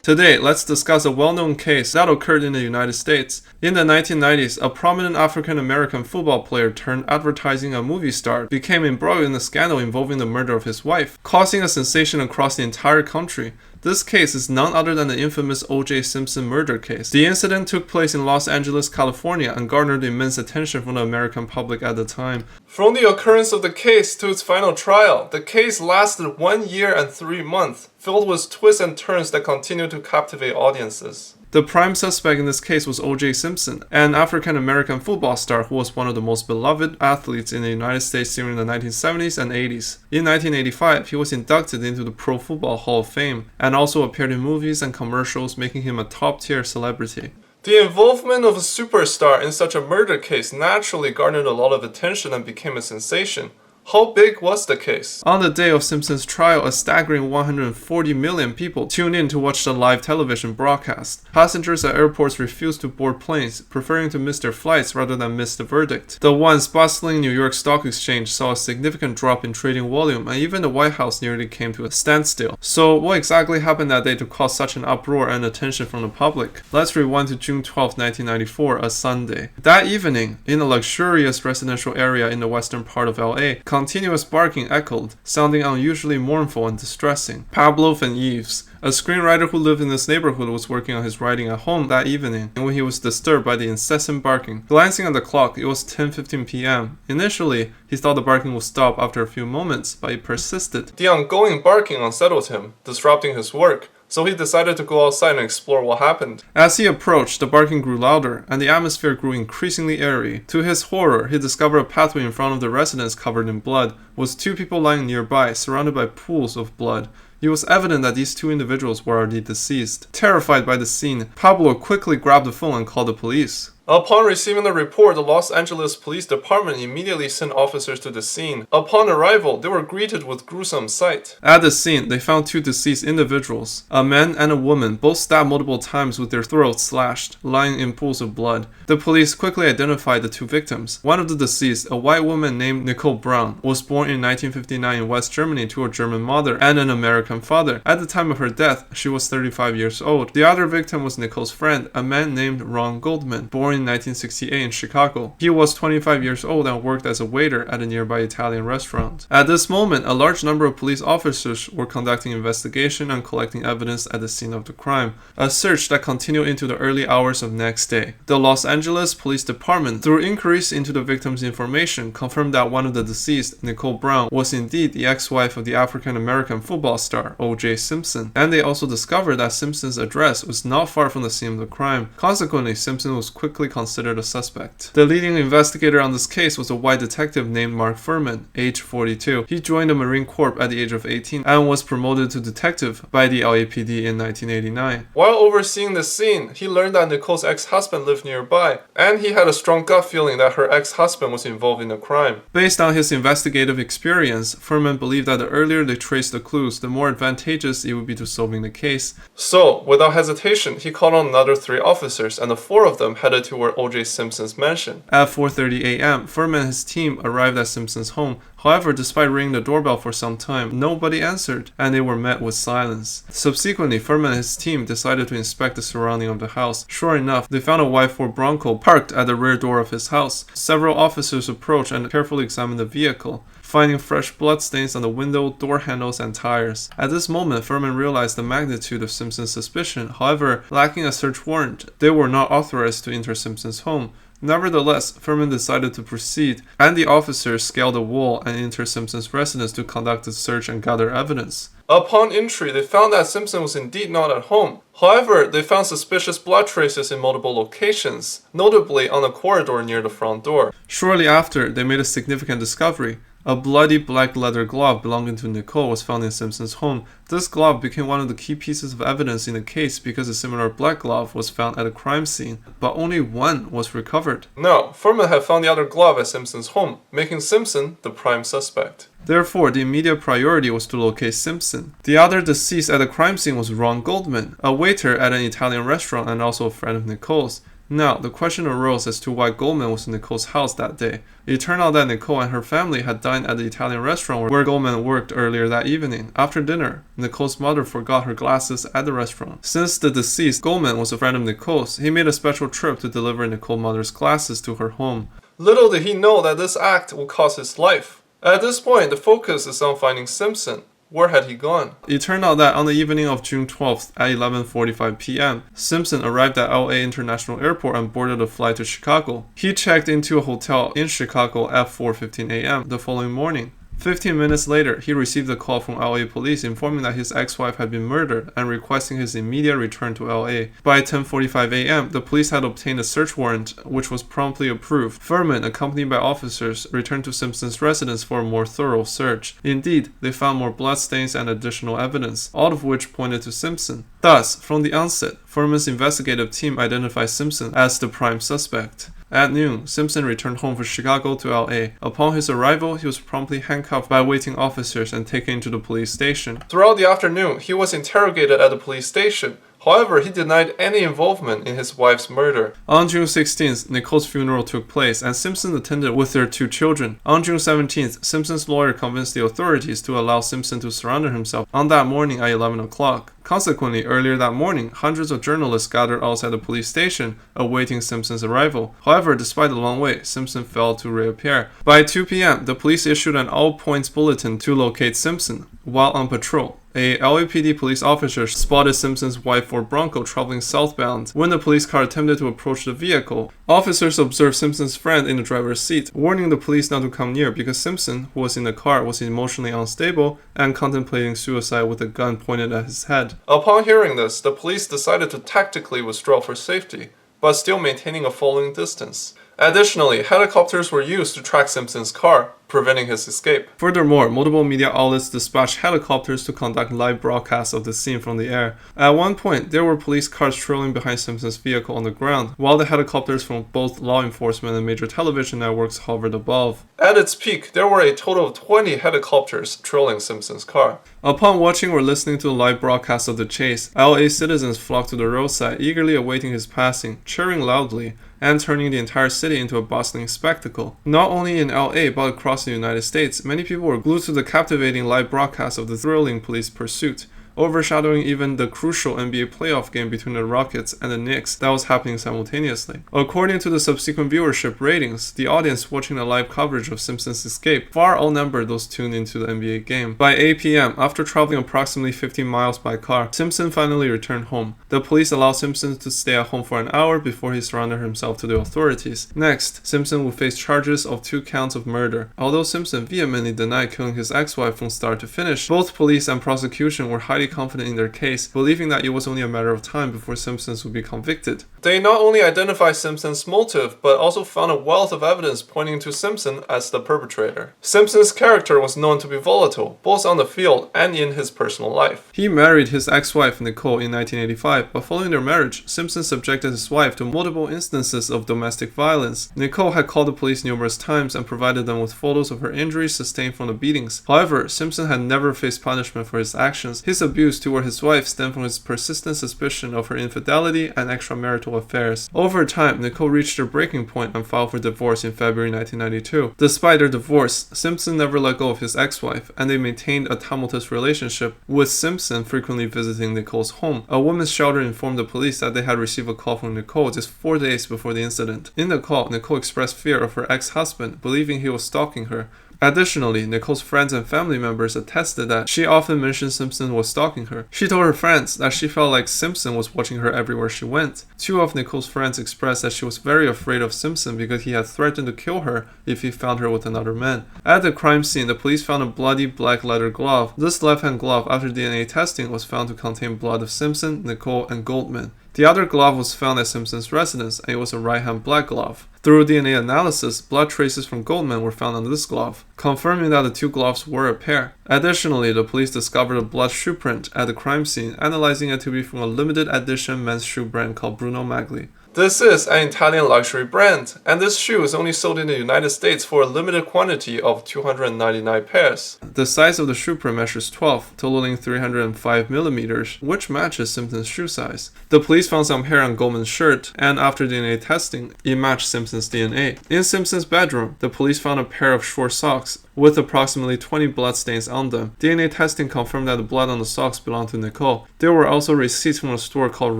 Today, let's discuss a well-known case that occurred in the United States. In the 1990s, a prominent African-American football player turned advertising a movie star became embroiled in a scandal involving the murder of his wife, causing a sensation across the entire country. This case is none other than the infamous O.J. Simpson murder case. The incident took place in Los Angeles, California, and garnered immense attention from the American public at the time. From the occurrence of the case to its final trial, the case lasted 1 year and 3 months, filled with twists and turns that continue to captivate audiences. The prime suspect in this case was O.J. Simpson, an African-American football star who was one of the most beloved athletes in the United States during the 1970s and 80s. In 1985, he was inducted into the Pro Football Hall of Fame and also appeared in movies and commercials, making him a top-tier celebrity. The involvement of a superstar in such a murder case naturally garnered a lot of attention and became a sensation. How big was the case? On the day of Simpson's trial, a staggering 140 million people tuned in to watch the live television broadcast. Passengers at airports refused to board planes, preferring to miss their flights rather than miss the verdict. The once bustling New York Stock Exchange saw a significant drop in trading volume, and even the White House nearly came to a standstill. So, what exactly happened that day to cause such an uproar and attention from the public? Let's rewind to June 12, 1994, a Sunday. That evening, in a luxurious residential area in the western part of LA, continuous barking echoed, sounding unusually mournful and distressing. Pablo Van Eves, a screenwriter who lived in this neighborhood, was working on his writing at home that evening when he was disturbed by the incessant barking. Glancing at the clock, it was 10:15 p.m. Initially, he thought the barking would stop after a few moments, but it persisted. The ongoing barking unsettled him, disrupting his work, so he decided to go outside and explore what happened. As he approached, the barking grew louder, and the atmosphere grew increasingly airy. To his horror, he discovered a pathway in front of the residence covered in blood, with two people lying nearby, surrounded by pools of blood. It was evident that these two individuals were already deceased. Terrified by the scene, Pablo quickly grabbed the phone and called the police. Upon receiving the report, the Los Angeles Police Department immediately sent officers to the scene. Upon arrival, they were greeted with gruesome sight. At the scene, they found two deceased individuals, a man and a woman, both stabbed multiple times with their throats slashed, lying in pools of blood. The police quickly identified the two victims. One of the deceased, a white woman named Nicole Brown, was born in 1959 in West Germany to a German mother and an American father. At the time of her death, she was 35 years old. The other victim was Nicole's friend, a man named Ron Goldman, born in 1968 in Chicago. He was 25 years old and worked as a waiter at a nearby Italian restaurant. At this moment, a large number of police officers were conducting investigation and collecting evidence at the scene of the crime, a search that continued into the early hours of next day. The Los Angeles Police Department, through inquiries into the victim's information, confirmed that one of the deceased, Nicole Brown, was indeed the ex-wife of the African-American football star O.J. Simpson, and they also discovered that Simpson's address was not far from the scene of the crime. Consequently, Simpson was quickly considered a suspect. The leading investigator on this case was a white detective named Mark Furman, age 42. He joined the Marine Corps at the age of 18 and was promoted to detective by the LAPD in 1989. While overseeing the scene, he learned that Nicole's ex-husband lived nearby, and he had a strong gut feeling that her ex-husband was involved in the crime. Based on his investigative experience, Furman believed that the earlier they traced the clues, the more advantageous it would be to solving the case. So, without hesitation, he called on another 3 officers, and the 4 of them headed to where O.J. Simpson's mansion. At 4:30 a.m., Furman and his team arrived at Simpson's home. However, despite ringing the doorbell for some time, nobody answered, and they were met with silence. Subsequently, Furman and his team decided to inspect the surrounding of the house. Sure enough, they found a white Ford Bronco parked at the rear door of his house. Several officers approached and carefully examined the vehicle, finding fresh bloodstains on the window, door handles, and tires. At this moment, Furman realized the magnitude of Simpson's suspicion. However, lacking a search warrant, they were not authorized to enter Simpson's home. Nevertheless, Furman decided to proceed, and the officers scaled the wall and entered Simpson's residence to conduct a search and gather evidence. Upon entry, they found that Simpson was indeed not at home. However, they found suspicious blood traces in multiple locations, notably on the corridor near the front door. Shortly after, they made a significant discovery. A bloody black leather glove belonging to Nicole was found in Simpson's home. This glove became one of the key pieces of evidence in the case because a similar black glove was found at a crime scene, but only one was recovered. Now, Furman had found the other glove at Simpson's home, making Simpson the prime suspect. Therefore, the immediate priority was to locate Simpson. The other deceased at the crime scene was Ron Goldman, a waiter at an Italian restaurant and also a friend of Nicole's. Now, the question arose as to why Goldman was in Nicole's house that day. It turned out that Nicole and her family had dined at the Italian restaurant where Goldman worked earlier that evening. After dinner, Nicole's mother forgot her glasses at the restaurant. Since the deceased, Goldman, was a friend of Nicole's, he made a special trip to deliver Nicole's mother's glasses to her home. Little did he know that this act would cost his life. At this point, the focus is on finding Simpson. Where had he gone? It turned out that on the evening of June 12th at 11:45 p.m., Simpson arrived at LA International Airport and boarded a flight to Chicago. He checked into a hotel in Chicago at 4:15 a.m. the following morning. 15 minutes later, he received a call from LA police informing that his ex-wife had been murdered and requesting his immediate return to LA. By 10:45 a.m., the police had obtained a search warrant, which was promptly approved. Furman, accompanied by officers, returned to Simpson's residence for a more thorough search. Indeed, they found more bloodstains and additional evidence, all of which pointed to Simpson. Thus, from the onset, Furman's investigative team identified Simpson as the prime suspect. At noon, Simpson returned home from Chicago to LA. Upon his arrival, he was promptly handcuffed by waiting officers and taken to the police station. Throughout the afternoon, he was interrogated at the police station. However, he denied any involvement in his wife's murder. On June 16th, Nicole's funeral took place, and Simpson attended with their 2 children. On June 17th, Simpson's lawyer convinced the authorities to allow Simpson to surrender himself on that morning at 11 o'clock. Consequently, earlier that morning, hundreds of journalists gathered outside the police station, awaiting Simpson's arrival. However, despite the long wait, Simpson failed to reappear. By 2 p.m., the police issued an all-points bulletin to locate Simpson. While on patrol, a LAPD police officer spotted Simpson's white Ford Bronco traveling southbound. When the police car attempted to approach the vehicle, officers observed Simpson's friend in the driver's seat, warning the police not to come near because Simpson, who was in the car, was emotionally unstable and contemplating suicide with a gun pointed at his head. Upon hearing this, the police decided to tactically withdraw for safety, but still maintaining a following distance. Additionally, helicopters were used to track Simpson's car, preventing his escape. Furthermore, multiple media outlets dispatched helicopters to conduct live broadcasts of the scene from the air. At one point, there were police cars trailing behind Simpson's vehicle on the ground, while the helicopters from both law enforcement and major television networks hovered above. At its peak, there were a total of 20 helicopters trailing Simpson's car. Upon watching or listening to the live broadcast of the chase, LA citizens flocked to the roadside, eagerly awaiting his passing, cheering loudly, and turning the entire city into a bustling spectacle. Not only in LA, but across the United States, many people were glued to the captivating live broadcast of the thrilling police pursuit, overshadowing even the crucial NBA playoff game between the Rockets and the Knicks that was happening simultaneously. According to the subsequent viewership ratings, the audience watching the live coverage of Simpson's escape far outnumbered those tuned into the NBA game. By 8 p.m., after traveling approximately 15 miles by car, Simpson finally returned home. The police allowed Simpson to stay at home for an hour before he surrendered himself to the authorities. Next, Simpson would face charges of 2 counts of murder. Although Simpson vehemently denied killing his ex-wife from start to finish, both police and prosecution were highly confident in their case, believing that it was only a matter of time before Simpson would be convicted. They not only identified Simpson's motive, but also found a wealth of evidence pointing to Simpson as the perpetrator. Simpson's character was known to be volatile, both on the field and in his personal life. He married his ex-wife Nicole in 1985, but following their marriage, Simpson subjected his wife to multiple instances of domestic violence. Nicole had called the police numerous times and provided them with photos of her injuries sustained from the beatings. However, Simpson had never faced punishment for his actions. His abuse toward his wife stemmed from his persistent suspicion of her infidelity and extramarital affairs. Over time, Nicole reached her breaking point and filed for divorce in February 1992. Despite their divorce, Simpson never let go of his ex-wife, and they maintained a tumultuous relationship, with Simpson frequently visiting Nicole's home. A women's shelter informed the police that they had received a call from Nicole just 4 days before the incident. In the call, Nicole expressed fear of her ex-husband, believing he was stalking her. Additionally, Nicole's friends and family members attested that she often mentioned Simpson was stalking her. She told her friends that she felt like Simpson was watching her everywhere she went. 2 of Nicole's friends expressed that she was very afraid of Simpson because he had threatened to kill her if he found her with another man. At the crime scene, the police found a bloody black leather glove. This left-hand glove, after DNA testing, was found to contain blood of Simpson, Nicole, and Goldman. The other glove was found at Simpson's residence, and it was a right-hand black glove. Through DNA analysis, blood traces from Goldman were found on this glove, confirming that the 2 gloves were a pair. Additionally, the police discovered a blood shoe print at the crime scene, analyzing it to be from a limited edition men's shoe brand called Bruno Magli. This is an Italian luxury brand, and this shoe is only sold in the United States for a limited quantity of 299 pairs. The size of the shoe print measures 12, totaling 305 millimeters, which matches Simpson's shoe size. The police found some hair on Goldman's shirt, and after DNA testing, it matched Simpson's DNA. In Simpson's bedroom, the police found a pair of short socks with approximately 20 bloodstains on them. DNA testing confirmed that the blood on the socks belonged to Nicole. There were also receipts from a store called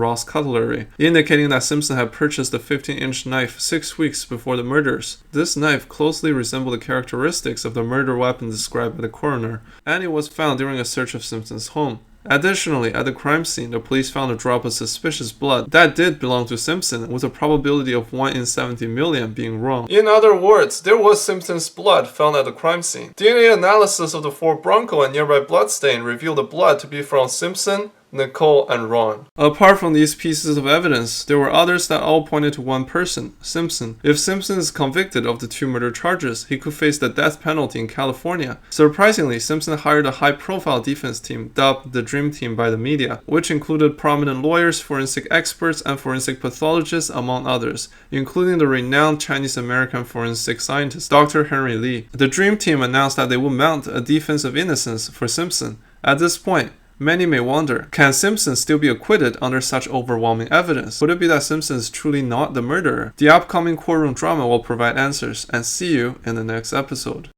Ross Cutlery, indicating that Simpson had purchased a 15-inch knife 6 weeks before the murders. This knife closely resembled the characteristics of the murder weapon described by the coroner, and it was found during a search of Simpson's home. Additionally, at the crime scene, the police found a drop of suspicious blood that did belong to Simpson, with a probability of 1 in 70 million being wrong. In other words, there was Simpson's blood found at the crime scene. DNA analysis of the Ford Bronco and nearby bloodstain revealed the blood to be from Simpson, Nicole, and Ron. Apart from these pieces of evidence, there were others that all pointed to one person, Simpson. If Simpson is convicted of the 2 murder charges, he could face the death penalty in California. Surprisingly, Simpson hired a high-profile defense team dubbed the Dream Team by the media, which included prominent lawyers, forensic experts, and forensic pathologists, among others, including the renowned Chinese-American forensic scientist Dr. Henry Lee. The Dream Team announced that they would mount a defense of innocence for Simpson. At this point, many may wonder, can Simpson still be acquitted under such overwhelming evidence? Could it be that Simpson is truly not the murderer? The upcoming courtroom drama will provide answers, and see you in the next episode.